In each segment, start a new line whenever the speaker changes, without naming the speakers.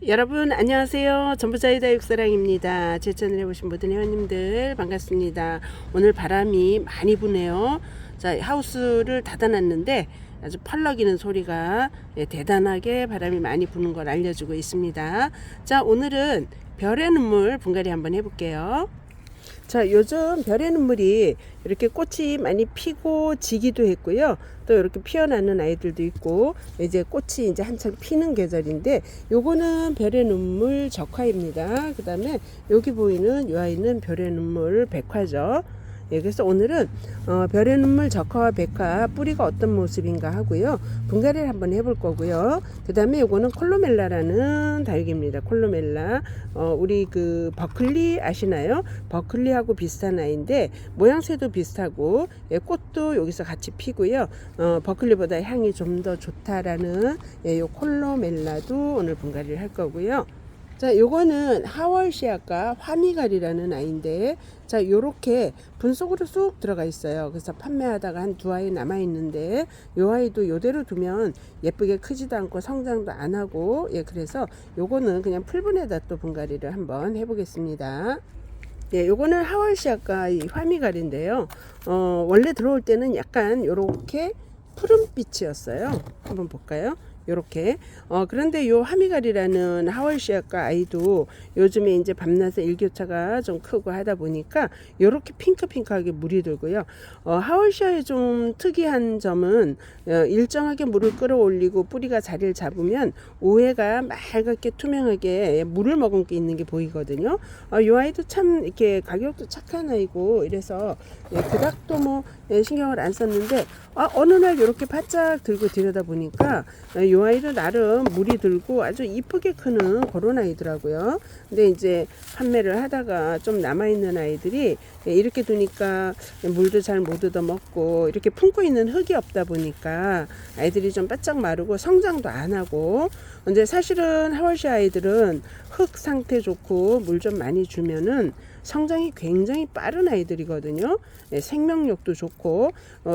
여러분 안녕하세요. 전부자이다 육사랑입니다. 제 채널에 오신 모든 회원님들 반갑습니다. 오늘 바람이 많이 부네요. 자, 하우스를 닫아놨는데 아주 펄럭이는 소리가 대단하게 바람이 많이 부는 걸 알려주고 있습니다. 자, 오늘은 별의 눈물 분갈이 한번 해볼게요. 자, 요즘 별의 눈물이 이렇게 꽃이 많이 피고 지기도 했고요. 또 이렇게 피어나는 아이들도 있고, 이제 꽃이 이제 한참 피는 계절인데, 요거는 별의 눈물 적화입니다. 그 다음에 여기 보이는 이 아이는 별의 눈물 백화죠. 예, 그래서 오늘은 별의 눈물 적화와 백화 뿌리가 어떤 모습인가 하고요. 분갈이를 한번 해볼 거고요. 그 다음에 요거는 콜로멜라라는 다육입니다. 콜로멜라. 우리 그 버클리 아시나요? 버클리하고 비슷한 아이인데 모양새도 비슷하고, 예, 꽃도 여기서 같이 피고요. 버클리보다 향이 좀 더 좋다라는, 예, 요 콜로멜라도 오늘 분갈이를 할 거고요. 자, 요거는 하월시아과 화미갈이라는 아이인데, 자, 요렇게 분속으로 쑥 들어가 있어요. 그래서 판매하다가 한 두 아이 남아 있는데, 요 아이도 요대로 두면 예쁘게 크지도 않고 성장도 안 하고, 예, 그래서 요거는 그냥 풀분에다 또 분갈이를 한번 해보겠습니다. 예, 요거는 하월시아과 이 화미갈인데요. 원래 들어올 때는 약간 요렇게 푸른빛이었어요. 한번 볼까요? 요렇게. 그런데 요 하미갈이라는 하월시아과 아이도 요즘에 이제 밤낮에 일교차가 좀 크고 하다 보니까 요렇게 핑크핑크하게 물이 들고요. 하월시아의 좀 특이한 점은 일정하게 물을 끌어올리고 뿌리가 자리를 잡으면 오해가 맑게 투명하게 물을 머금고 있는 게 보이거든요. 요 아이도 참 이렇게 가격도 착한 아이고 이래서, 예, 그닥도 뭐, 예, 신경을 안 썼는데, 어느 날 이렇게 바짝 들고 들여다 보니까 요 아이도 나름 물이 들고 아주 이쁘게 크는 그런 아이더라고요. 근데 이제 판매를 하다가 좀 남아있는 아이들이, 예, 이렇게 두니까 물도 잘 못 얻어 먹고 이렇게 품고 있는 흙이 없다 보니까 아이들이 좀 바짝 마르고 성장도 안 하고. 근데 사실은 하월시 아이들은 흙 상태 좋고 물 좀 많이 주면은 성장이 굉장히 빠른 아이들이거든요. 예, 생명력도 좋고,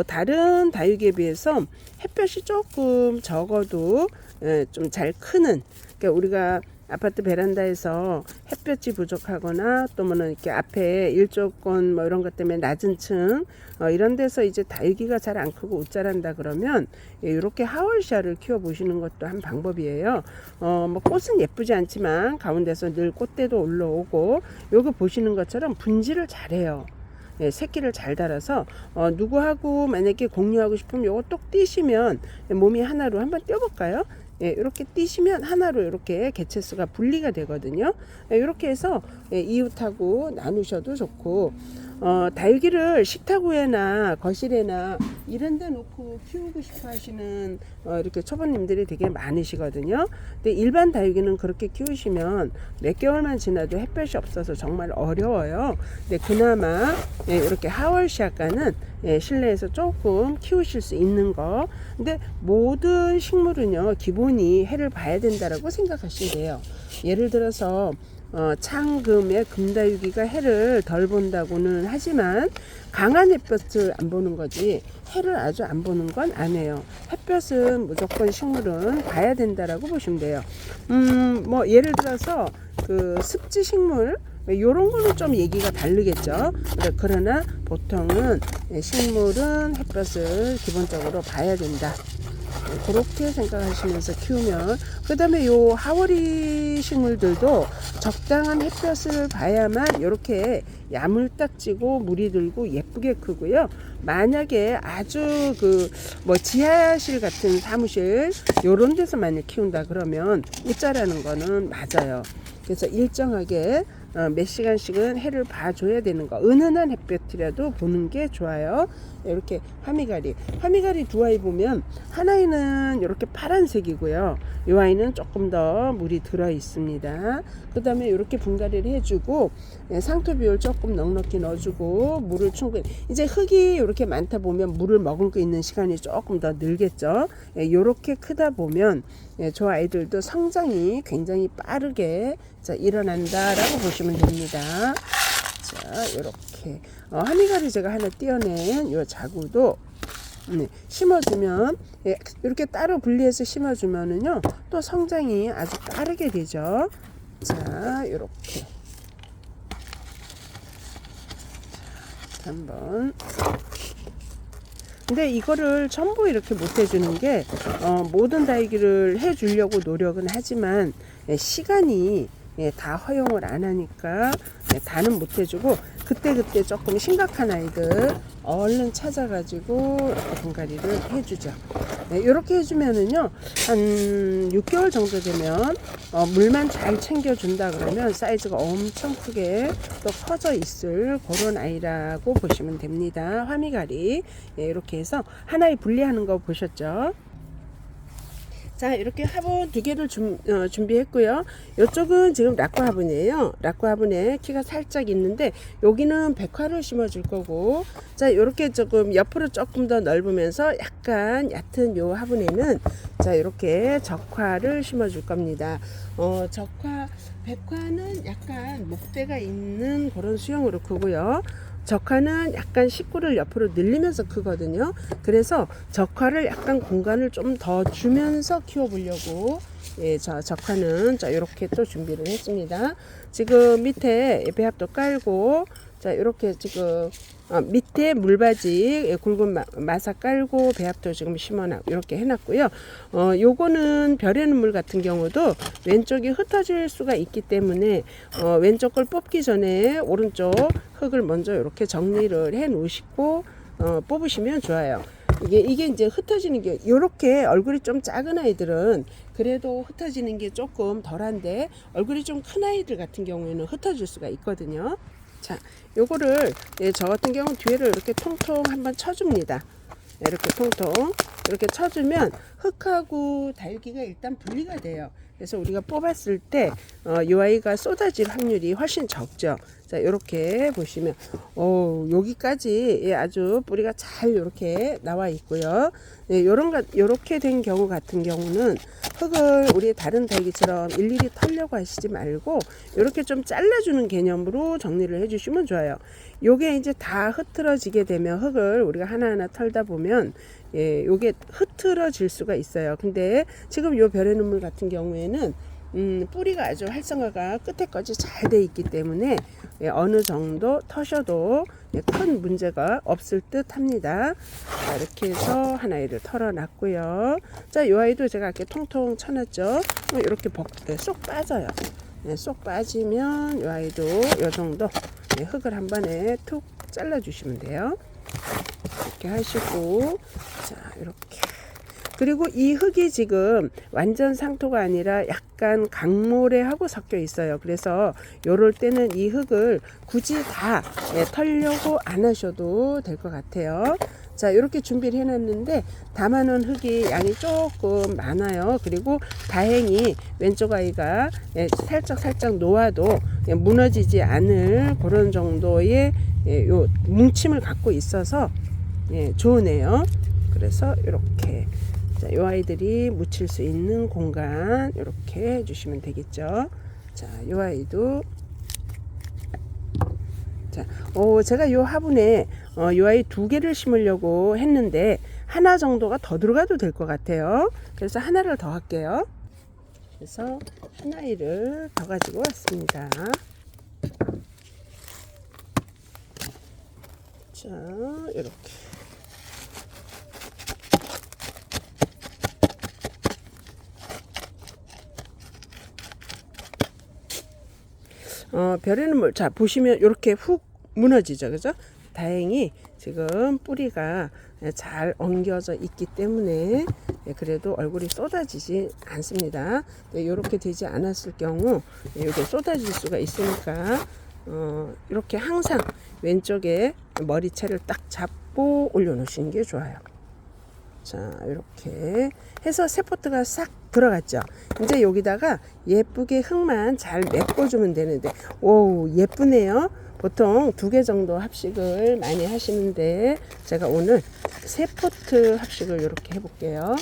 다른 다육에 비해서 햇볕이 조금 적어도, 예, 좀 잘 크는, 그러니까 우리가 아파트 베란다에서 햇볕이 부족하거나 또 뭐는 이렇게 앞에 일조권 뭐 이런 것 때문에 낮은 층, 이런 데서 이제 다육이가 잘 안 크고 못 자란다 그러면, 예, 이렇게 하월시아를 키워 보시는 것도 한 방법이에요. 뭐 꽃은 예쁘지 않지만 가운데서 늘 꽃대도 올라오고, 요거 보시는 것처럼 분질을 잘해요. 예, 새끼를 잘 달아서 누구하고 만약에 공유하고 싶으면 요거 똑 띄시면, 몸이 하나로 한번 띄워볼까요? 예, 이렇게 띄시면 하나로 이렇게 개체수가 분리가 되거든요. 예, 이렇게 해서, 예, 이웃하고 나누셔도 좋고, 다육이를 식탁위에나 거실에나 이런 데 놓고 키우고 싶어 하시는, 이렇게 초보님들이 되게 많으시거든요. 근데 일반 다육이는 그렇게 키우시면 몇 개월만 지나도 햇볕이 없어서 정말 어려워요. 근데 그나마, 예, 이렇게 하월시아과는, 예, 실내에서 조금 키우실 수 있는 거. 근데 모든 식물은요, 기본이 해를 봐야 된다라고 생각하시면 돼요. 예를 들어서 창금의 금다육이가 해를 덜 본다고는 하지만 강한 햇볕을 안 보는 거지 해를 아주 안 보는 건 아니에요. 햇볕은 무조건 식물은 봐야 된다라고 보시면 돼요. 뭐 예를 들어서 그 습지 식물 요런 거는 좀 얘기가 다르겠죠. 그러나 보통은 식물은 햇볕을 기본적으로 봐야 된다. 그렇게 생각하시면서 키우면, 그 다음에 요 하월이 식물들도 적당한 햇볕을 봐야만 이렇게 야물딱지고 물이 들고 예쁘게 크고요. 만약에 아주 그 뭐 지하실 같은 사무실 요런 데서 만약 키운다 그러면 못 자라는 거는 맞아요. 그래서 일정하게 몇 시간씩은 해를 봐줘야 되는 거, 은은한 햇볕이라도 보는 게 좋아요. 이렇게 화미갈이 두 아이 보면 한 아이는 이렇게 파란색이고요, 이 아이는 조금 더 물이 들어 있습니다. 그 다음에 이렇게 분갈이를 해주고, 상토 비율 조금 넉넉히 넣어주고 물을 충분히, 이제 흙이 이렇게 많다 보면 물을 머금고 있는 시간이 조금 더 늘겠죠. 이렇게 크다 보면, 저 아이들도 성장이 굉장히 빠르게, 자, 일어난다라고 보시면 됩니다. 자, 이렇게 화미갈이 제가 하나 띄어낸 요 자구도 심어주면 이렇게 따로 분리해서 심어주면은요 또 성장이 아주 빠르게 되죠. 자, 이렇게 한번. 근데 이거를 전부 이렇게 못 해주는 게 모든 다이기를 해주려고 노력은 하지만 시간이 다 허용을 안 하니까 다는 못 해주고 그때그때 조금 심각한 아이들 얼른 찾아가지고 분갈이를 해주죠. 이렇게 해주면은요 한 6개월 정도 되면 물만 잘 챙겨준다 그러면 사이즈가 엄청 크게 또 커져 있을 그런 아이라고 보시면 됩니다. 화미갈이 이렇게 해서 하나에 분리하는 거 보셨죠? 자, 이렇게 화분 2개를 준비했고요. 이쪽은 지금 락과 화분이에요. 락과 화분에 키가 살짝 있는데 여기는 백화를 심어 줄 거고, 자, 이렇게 조금 옆으로 조금 더 넓으면서 약간 얕은 요 화분에는 자, 이렇게 적화를 심어 줄 겁니다. 백화는 약간 목대가 있는 그런 수영으로 크고요. 적화는 약간 식구를 옆으로 늘리면서 크거든요. 그래서 적화를 약간 공간을 좀 더 주면서 키워 보려고 적화는 자 이렇게 또 준비를 했습니다. 지금 밑에 배합도 깔고 자 이렇게 지금 밑에 물바지 굵은 마사 깔고 배합도 지금 심어놨 이렇게 해놨고요. 요거는 별의 눈물 같은 경우도 왼쪽이 흩어질 수가 있기 때문에 왼쪽 걸 뽑기 전에 오른쪽 흙을 먼저 이렇게 정리를 해 놓으시고 뽑으시면 좋아요. 이게 이제 흩어지는 게 요렇게 얼굴이 좀 작은 아이들은 그래도 흩어지는 게 조금 덜한데 얼굴이 좀 큰 아이들 같은 경우에는 흩어질 수가 있거든요. 자, 요거를 저 같은 경우는 뒤에를 이렇게 통통 한번 쳐줍니다. 이렇게 통통 이렇게 쳐주면 흙하고 달기가 일단 분리가 돼요. 그래서 우리가 뽑았을 때 이 아이가 쏟아질 확률이 훨씬 적죠. 자, 이렇게 보시면 여기까지 아주 뿌리가 잘 이렇게 나와 있고요. 요렇게 된 경우 같은 경우는 흙을 우리 다른 달기처럼 일일이 털려고 하시지 말고 이렇게 좀 잘라주는 개념으로 정리를 해주시면 좋아요. 요게 이제 다 흐트러지게 되면 흙을 우리가 하나하나 털다 보면 요게 흐트러질 수가 있어요. 근데 지금 요 별의 눈물 같은 경우에는 뿌리가 아주 활성화가 끝에까지 잘 돼 있기 때문에 어느 정도 터셔도 큰 문제가 없을 듯 합니다. 자, 이렇게 해서 하나를 털어놨고요. 자, 이 아이도 제가 이렇게 통통 쳐놨죠. 이렇게 쏙 빠져요. 쏙 빠지면 이 아이도 이 정도 흙을 한 번에 툭 잘라주시면 돼요. 이렇게 하시고, 자, 이렇게. 그리고 이 흙이 지금 완전 상토가 아니라 약간 강모래하고 섞여 있어요. 그래서 요럴 때는 이 흙을 굳이 다 털려고 안 하셔도 될 것 같아요. 자, 이렇게 준비를 해놨는데 담아놓은 흙이 양이 조금 많아요. 그리고 다행히 왼쪽 아이가 살짝 놓아도 무너지지 않을 그런 정도의 요 뭉침을 갖고 있어서 좋으네요. 그래서 이렇게 자, 요 아이들이 묻힐 수 있는 공간 이렇게 해주시면 되겠죠. 자, 요 아이도 자, 제가 요 화분에 요 아이 2개를 심으려고 했는데 하나 정도가 더 들어가도 될 것 같아요. 그래서 하나를 더 할게요. 그래서 한 아이를 더 가지고 왔습니다. 자, 이렇게. 별의 눈물 자 보시면 이렇게 훅 무너지죠, 그죠? 다행히 지금 뿌리가 잘 엉겨져 있기 때문에 그래도 얼굴이 쏟아지지 않습니다. 이렇게 되지 않았을 경우 이게 쏟아질 수가 있으니까 이렇게 항상 왼쪽에 머리채를 딱 잡고 올려놓으시는 게 좋아요. 자, 이렇게 해서 세포트가 싹 들어갔죠. 이제 여기다가 예쁘게 흙만 잘 메꿔주면 되는데, 오, 예쁘네요. 보통 2개 정도 합식을 많이 하시는데, 제가 오늘 세포트 합식을 이렇게 해볼게요.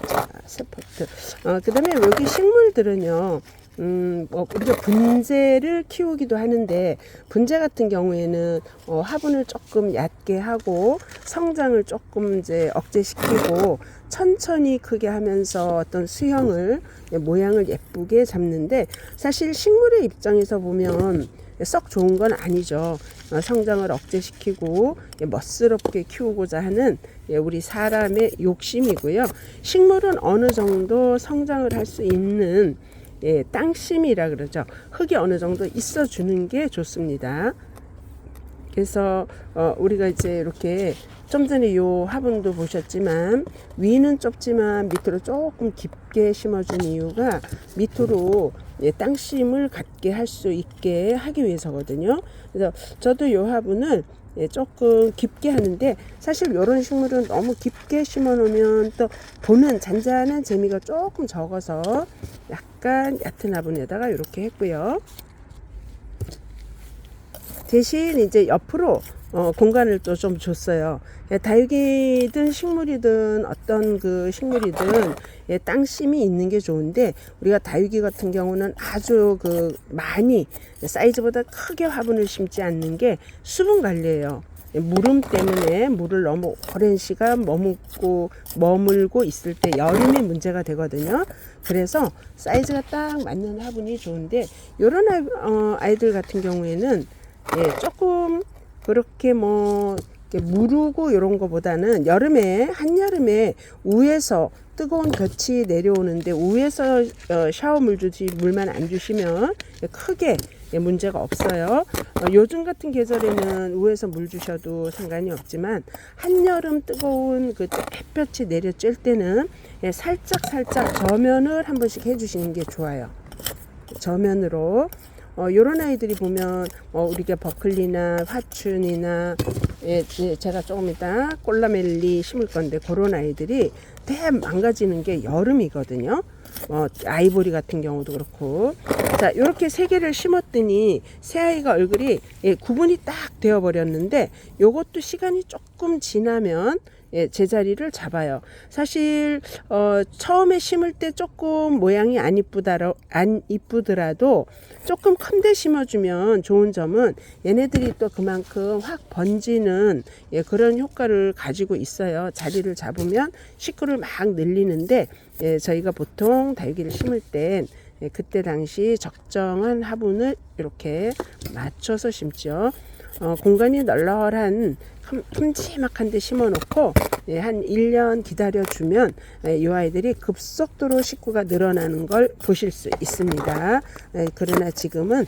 자, 세포트. 그 다음에 여기 식물들은요, 뭐 우리가 분재를 키우기도 하는데, 분재 같은 경우에는 화분을 조금 얕게 하고 성장을 조금 이제 억제시키고 천천히 크게 하면서 어떤 수형을, 모양을 예쁘게 잡는데, 사실 식물의 입장에서 보면 썩 좋은 건 아니죠. 성장을 억제시키고 멋스럽게 키우고자 하는 우리 사람의 욕심이고요. 식물은 어느 정도 성장을 할 수 있는 땅심이라 그러죠. 흙이 어느 정도 있어 주는 게 좋습니다. 그래서 우리가 이제 이렇게 좀 전에 요 화분도 보셨지만 위는 좁지만 밑으로 조금 깊게 심어준 이유가 밑으로 땅심을 갖게 할 수 있게 하기 위해서거든요. 그래서 저도 요 화분을 조금 깊게 하는데, 사실 이런 식물은 너무 깊게 심어 놓으면 또 보는 잔잔한 재미가 조금 적어서 약간 얕은 화분에다가 이렇게 했고요. 대신 이제 옆으로 공간을 또 좀 줬어요. 다육이든 식물이든 어떤 그 식물이든 땅심이 있는 게 좋은데, 우리가 다육이 같은 경우는 아주 그 많이 사이즈보다 크게 화분을 심지 않는 게 수분 관리예요. 물음 때문에 물을 너무 오랜 시간 머물고 있을 때 여름이 문제가 되거든요. 그래서 사이즈가 딱 맞는 화분이 좋은데, 이런 아이들 같은 경우에는 조금 그렇게 뭐 무르고 이런 거보다는 한여름에 위에서 뜨거운 볕이 내려오는데 위에서 샤워물 주듯이 물만 안 주시면 크게 문제가 없어요. 요즘 같은 계절에는 위에서 물 주셔도 상관이 없지만, 한여름 뜨거운 그 햇볕이 내려쬐 때는 살짝 저면을 한 번씩 해주시는 게 좋아요. 저면으로. 요런 아이들이 보면 우리가 버클리나 화춘이나 제가 조금 이따 꼴라멜리 심을 건데, 그런 아이들이 대 망가지는 게 여름이거든요. 아이보리 같은 경우도 그렇고. 자, 요렇게 세 개를 심었더니 새 아이가 얼굴이 구분이 딱 되어 버렸는데, 요것도 시간이 조금 지나면 제자리를 잡아요. 사실 처음에 심을 때 조금 모양이 안 이쁘더라도 조금 큰데 심어주면 좋은 점은 얘네들이 또 그만큼 확 번지는 그런 효과를 가지고 있어요. 자리를 잡으면 식구를 막 늘리는데, 저희가 보통 다육이를 심을 땐 그때 당시 적정한 화분을 이렇게 맞춰서 심죠. 공간이 널널한 큼지막한 데 심어 놓고 한 1년 기다려 주면 이 아이들이 급속도로 식구가 늘어나는 걸 보실 수 있습니다. 그러나 지금은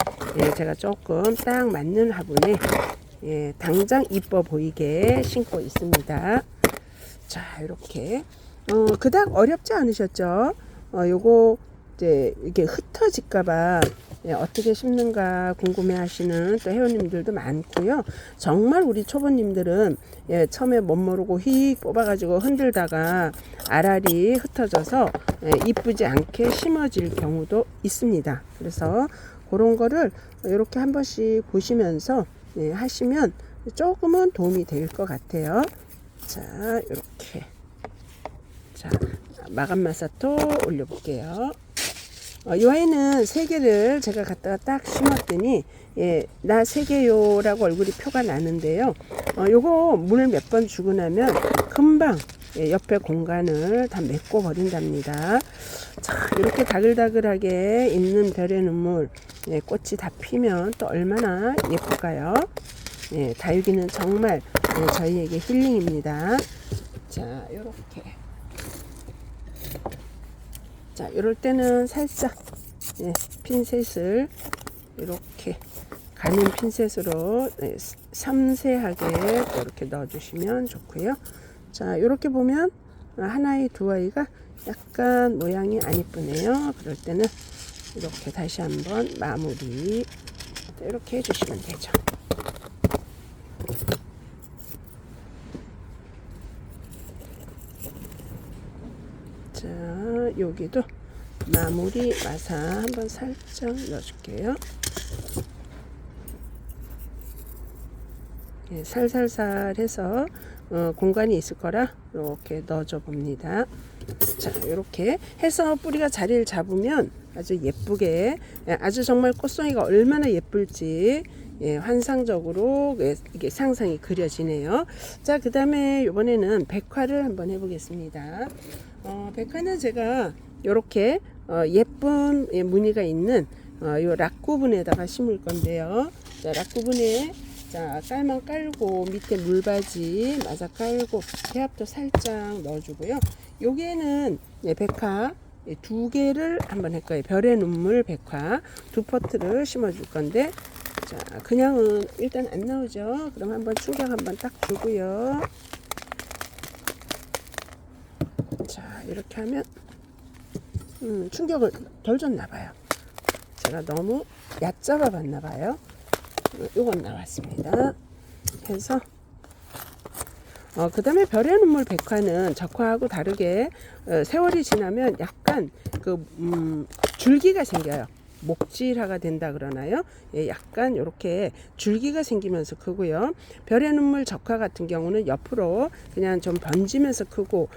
제가 조금 딱 맞는 화분에 당장 이뻐 보이게 심고 있습니다. 자, 이렇게 그닥 어렵지 않으셨죠? 요거 이제 이게 흩어질까봐 어떻게 심는가 궁금해 하시는 또 회원님들도 많고요. 정말 우리 초보님들은 처음에 못 모르고 휙 뽑아가지고 흔들다가 알알이 흩어져서 이쁘지 않게 심어질 경우도 있습니다. 그래서 그런 거를 이렇게 한 번씩 보시면서 하시면 조금은 도움이 될 것 같아요. 자, 이렇게. 자, 마감 마사토 올려볼게요. 이 아이는 3개를 제가 갖다가 딱 심었더니 나 3개요 라고 얼굴이 표가 나는데요. 요거 물 몇 번 주고 나면 금방 옆에 공간을 다 메꿔 버린답니다. 자, 이렇게 다글다글하게 있는 별의 눈물 꽃이 다 피면 또 얼마나 예쁠까요? 다육이는 정말 저희에게 힐링입니다. 자, 요렇게. 자, 이럴 때는 살짝 핀셋을 이렇게 가는 핀셋으로 섬세하게 이렇게 넣어주시면 좋고요. 자, 이렇게 보면 한 아이, 두 아이가 약간 모양이 안 이쁘네요. 그럴 때는 이렇게 다시 한번 마무리 이렇게 해주시면 되죠. 자, 여기도 마무리 마사 한번 살짝 넣어줄게요. 살살살 해서 공간이 있을 거라 이렇게 넣어줘 봅니다. 자, 이렇게 해서 뿌리가 자리를 잡으면 아주 예쁘게, 아주 정말 꽃송이가 얼마나 예쁠지 환상적으로 이게 상상이 그려지네요. 자, 그 다음에 이번에는 백화를 한번 해보겠습니다. 백화는 제가 이렇게 예쁜 무늬가 있는 요 락구분에다가 심을 건데요. 자, 락구분에 자, 깔만 깔고 밑에 물바지 마사 깔고 태압도 살짝 넣어주고요. 여기에는 백화 2개를 한번 할 거예요. 별의 눈물 백화 2포트를 심어줄 건데, 자, 그냥은 일단 안 나오죠. 그럼 한번 충격 한번 딱 주고요. 자, 이렇게 하면 충격을 덜 줬나 봐요. 제가 너무 얕잡아 봤나 봐요. 요건 나왔습니다. 그래서 그 다음에 별의 눈물 백화는 적화하고 다르게 세월이 지나면 약간 줄기가 생겨요. 목질화가 된다 그러나요? 약간 이렇게 줄기가 생기면서 크고요. 별의 눈물 적화 같은 경우는 옆으로 그냥 좀 번지면서 크고,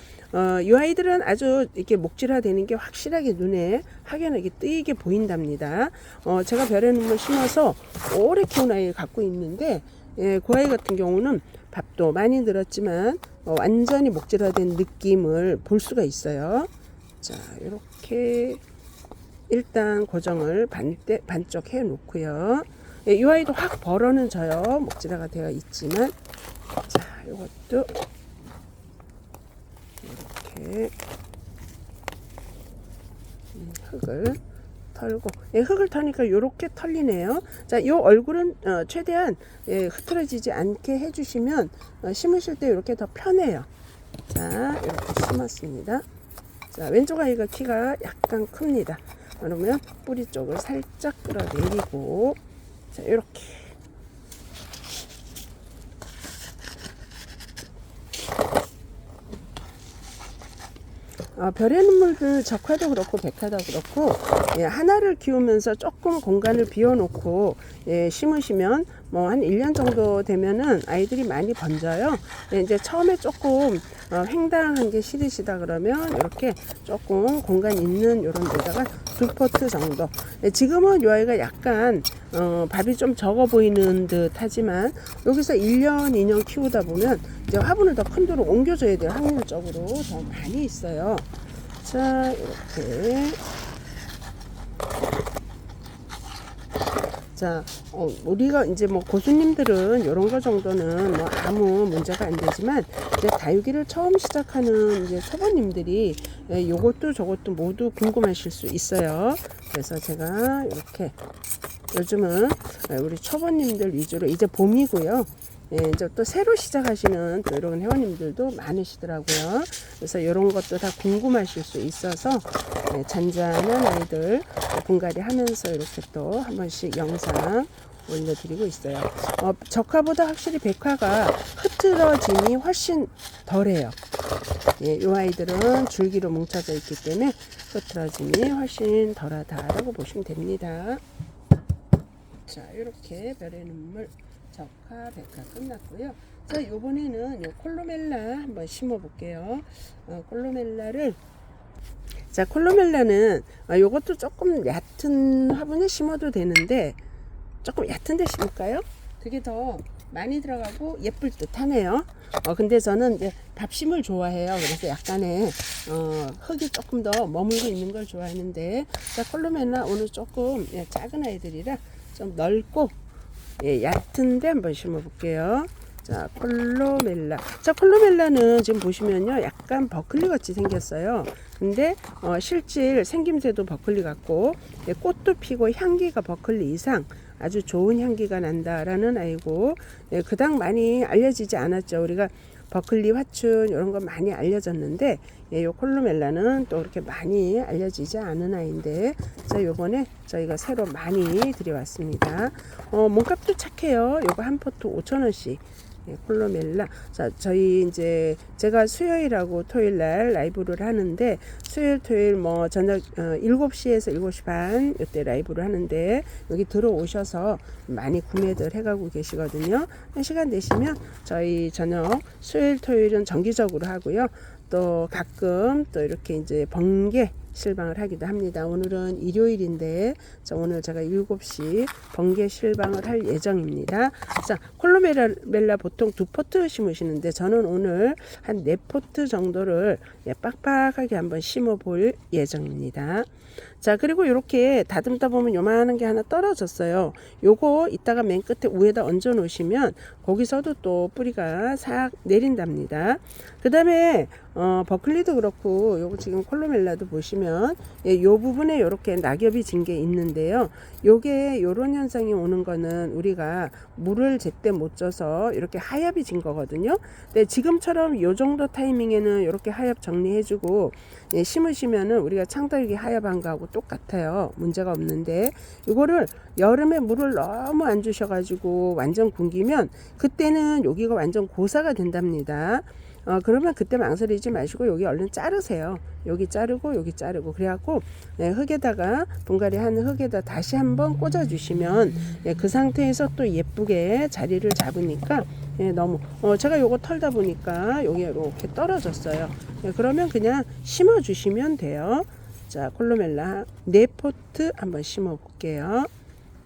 이 아이들은 아주 이렇게 목질화 되는 게 확실하게 눈에 확연하게 띄게 보인답니다. 제가 별의 눈물 심어서 오래 키운 아이를 갖고 있는데, 그 아이 같은 경우는 밥도 많이 들었지만 완전히 목질화된 느낌을 볼 수가 있어요. 자, 이렇게 일단 고정을 반쪽 해 놓고요. 이 아이도 확 벌어는 져요. 목질화가 되어 있지만. 자, 이것도 이렇게 흙을 털고, 흙을 터니까 이렇게 털리네요. 자, 이 얼굴은 최대한 흐트러지지 않게 해주시면 심으실 때 이렇게 더 편해요. 자, 이렇게 심었습니다. 자, 왼쪽 아이가 키가 약간 큽니다. 그러면 뿌리 쪽을 살짝 끌어내리고, 자, 이렇게 별의 눈물들 적화도 그렇고 백화도 그렇고 하나를 키우면서 조금 공간을 비워놓고 심으시면 뭐 한 1년 정도 되면은 아이들이 많이 번져요. 이제 처음에 조금 횡단한 게 싫으시다 그러면 이렇게 조금 공간 있는 이런 데다가 2포트 정도. 지금은 이 아이가 약간 밥이 좀 적어 보이는 듯 하지만 여기서 1년 2년 키우다 보면 이제 화분을 더 큰 데로 옮겨줘야 돼요. 확률적으로 더 많이 있어요. 자, 이렇게. 자, 우리가 이제 뭐 고수님들은 이런 거 정도는 뭐 아무 문제가 안 되지만, 이제 다육이를 처음 시작하는 이제 초보님들이 요것도 저것도 모두 궁금하실 수 있어요. 그래서 제가 이렇게 요즘은 우리 초보님들 위주로, 이제 봄이고요. 이제 또 새로 시작하시는 또 이런 회원님들도 많으시더라고요. 그래서 이런 것도 다 궁금하실 수 있어서 잔잔한 아이들 분갈이 하면서 이렇게 또 한 번씩 영상 올려드리고 있어요. 적화보다 확실히 백화가 흐트러짐이 훨씬 덜해요. 이 아이들은 줄기로 뭉쳐져 있기 때문에 흐트러짐이 훨씬 덜하다라고 보시면 됩니다. 자, 이렇게 별의 눈물 적화 백화 끝났고요. 자, 요번에는 요 콜로멜라 한번 심어 볼게요. 콜로멜라를, 자, 콜로멜라는 요것도 조금 얕은 화분에 심어도 되는데 조금 얕은 데 심을까요? 그게 더 많이 들어가고 예쁠 듯 하네요. 근데 저는 이제 답심을 좋아해요. 그래서 약간의 흙이 조금 더 머물고 있는 걸 좋아하는데, 자, 콜로멜라 오늘 조금 작은 아이들이라 좀 넓고 얕은데 한번 심어 볼게요. 자, 콜로멜라. 자, 콜로멜라는 지금 보시면요, 약간 버클리 같이 생겼어요. 근데 실질 생김새도 버클리 같고 꽃도 피고 향기가 버클리 이상 아주 좋은 향기가 난다라는 아이고, 그닥 많이 알려지지 않았죠. 우리가 버클리, 화춘 이런 거 많이 알려졌는데, 요 콜로멜라는 또 그렇게 많이 알려지지 않은 아이인데, 자, 요번에 저희가 새로 많이 들여왔습니다. 몸값도 착해요. 요거 한 포트 5,000원씩. 콜로멜라. 자, 저희 이제 제가 수요일하고 토요일 날 라이브를 하는데, 수요일 토요일 뭐 저녁 7시에서 7시 반 이때 라이브를 하는데, 여기 들어오셔서 많이 구매들 해가고 계시거든요. 시간 되시면 저희 저녁 수요일 토요일은 정기적으로 하고요. 또 가끔 또 이렇게 이제 번개 실방을 하기도 합니다. 오늘은 일요일인데 오늘 제가 7시 번개 실방을 할 예정입니다. 자, 콜로멜라 보통 2포트 심으시는데 저는 오늘 한 4포트 정도를 빡빡하게 한번 심어 볼 예정입니다. 자, 그리고 이렇게 다듬다 보면 요만한 게 하나 떨어졌어요. 요거 이따가 맨 끝에 위에다 얹어 놓으시면 거기서도 또 뿌리가 싹 내린답니다. 그 다음에 버클리도 그렇고 요거 지금 콜로멜라도 보시면 요 부분에 이렇게 낙엽이 진 게 있는데요. 요게 요런 현상이 오는 거는 우리가 물을 제때 못 줘서 이렇게 하엽이 진 거거든요. 근데 지금처럼 요 정도 타이밍에는 이렇게 하엽 정리해주고 심으시면은 우리가 창다육이 하엽한 거하고 똑같아요. 문제가 없는데 이거를 여름에 물을 너무 안 주셔가지고 완전 굶기면 그때는 여기가 완전 고사가 된답니다. 그러면 그때 망설이지 마시고 여기 얼른 자르세요. 여기 자르고 여기 자르고 그래갖고 흙에다가 분갈이 한 흙에다 다시 한번 꽂아 주시면 그 상태에서 또 예쁘게 자리를 잡으니까 너무 제가 요거 털다 보니까 여기 이렇게 떨어졌어요. 그러면 그냥 심어 주시면 돼요. 자, 콜로멜라 4포트 한번 심어 볼게요.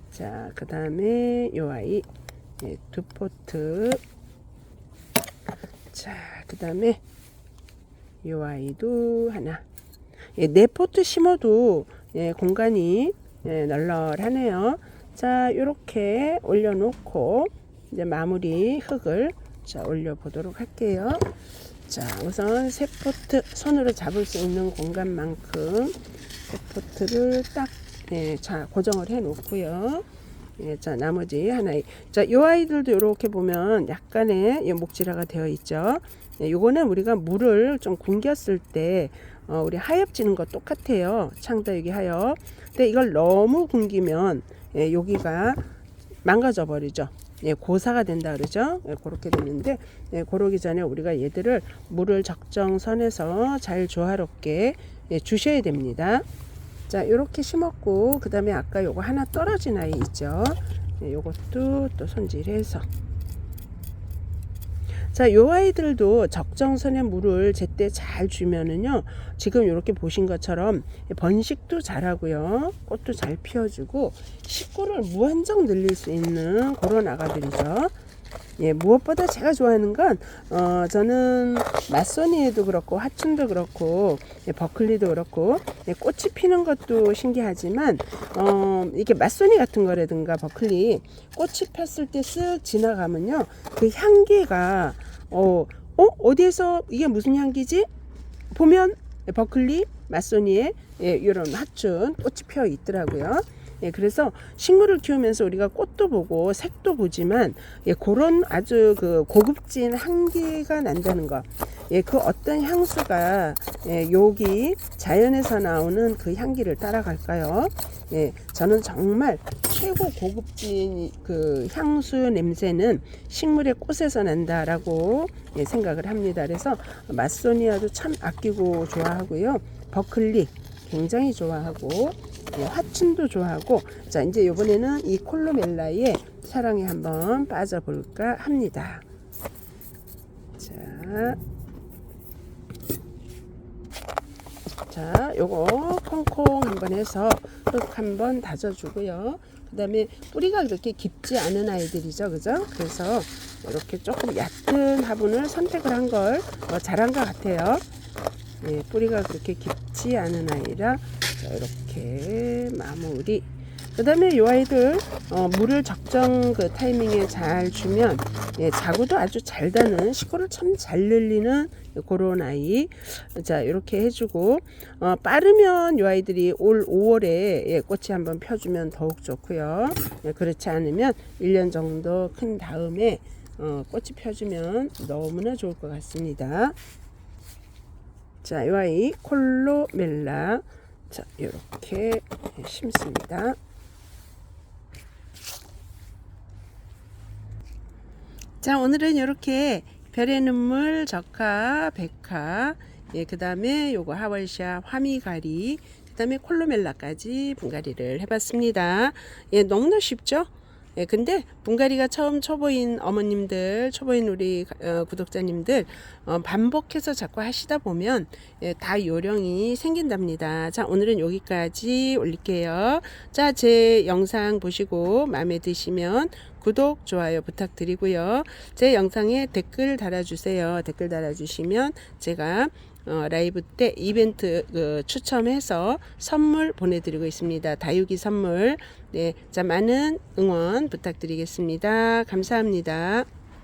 자, 그 다음에 요 아이 2포트. 자, 그 다음에 이 아이도 하나. 4포트 심어도 공간이 널널하네요. 자, 요렇게 올려놓고 이제 마무리 흙을 자 올려 보도록 할게요. 자, 우선 3포트 손으로 잡을 수 있는 공간만큼 3포트를 딱 자 고정을 해 놓고요. 자, 나머지 하나. 자, 요 아이들도 이렇게 보면 약간의 목질화가 되어 있죠. 요거는 우리가 물을 좀 굶겼을 때 우리 하엽 지는 거 똑같아요. 창다육이 하엽. 근데 이걸 너무 굶기면 여기가 망가져 버리죠. 고사가 된다 그러죠. 그렇게 되는데 그러기 전에 우리가 얘들을 물을 적정선에서 잘 조화롭게 주셔야 됩니다. 자, 요렇게 심었고 그 다음에 아까 요거 하나 떨어진 아이 있죠. 요것도 또 손질해서 자, 요 아이들도 적정선의 물을 제때 잘 주면은요 지금 이렇게 보신 것처럼 번식도 잘하고요 꽃도 잘 피워주고 식구를 무한정 늘릴 수 있는 그런 아가들이죠. 무엇보다 제가 좋아하는 건 저는 맛소니에도 그렇고 화춘도 그렇고 버클리도 그렇고 꽃이 피는 것도 신기하지만 이게 맛소니 같은 거라든가 버클리 꽃이 폈을 때 쓱 지나가면요 그 향기가 어디에서 이게 무슨 향기지? 보면 버클리, 맛소니에 이런 화춘 꽃이 펴 있더라고요. 그래서 식물을 키우면서 우리가 꽃도 보고 색도 보지만 그런 아주 그 고급진 향기가 난다는 거. 그 어떤 향수가 여기 자연에서 나오는 그 향기를 따라갈까요? 저는 정말 최고 고급진 그 향수 냄새는 식물의 꽃에서 난다라고 생각을 합니다. 그래서 맛소니아도 참 아끼고 좋아하고요. 버클리 굉장히 좋아하고 화춘도 좋아하고 자 이제 이번에는 이 콜로멜라의 사랑에 한번 빠져볼까 합니다. 자 요거 콩콩 한번 해서 흙 한번 다져주고요. 그 다음에 뿌리가 그렇게 깊지 않은 아이들이죠, 그죠? 그래서 이렇게 조금 얕은 화분을 선택을 한 걸 잘한 것 같아요. 뿌리가 그렇게 깊지 않은 아이라 자, 이렇게 마무리. 그 다음에 이 아이들 물을 적정 그 타이밍에 잘 주면 자구도 아주 잘 다는 식구를 참 잘 늘리는 그런 아이. 자 이렇게 해주고 빠르면 이 아이들이 올 5월에 꽃이 한번 펴주면 더욱 좋고요. 그렇지 않으면 1년 정도 큰 다음에 꽃이 펴주면 너무나 좋을 것 같습니다. 자, 이 아이 콜로멜라. 자, 이렇게 심습니다. 자, 오늘은 이렇게 별의 눈물, 적화, 백화, 그 다음에 요거 하월샤, 화미가리, 그 다음에 콜로멜라까지 분갈이를 해봤습니다. 너무나 쉽죠? 예, 근데 분갈이가 처음 초보인 어머님들, 초보인 우리 구독자님들 반복해서 자꾸 하시다 보면 예, 다 요령이 생긴답니다. 자, 오늘은 여기까지 올릴게요. 자, 제 영상 보시고 마음에 드시면 구독, 좋아요 부탁드리고요. 제 영상에 댓글 달아주세요. 댓글 달아주시면 제가 라이브 때 이벤트 추첨해서 선물 보내드리고 있습니다. 다육이 선물. 네, 자, 많은 응원 부탁드리겠습니다. 감사합니다.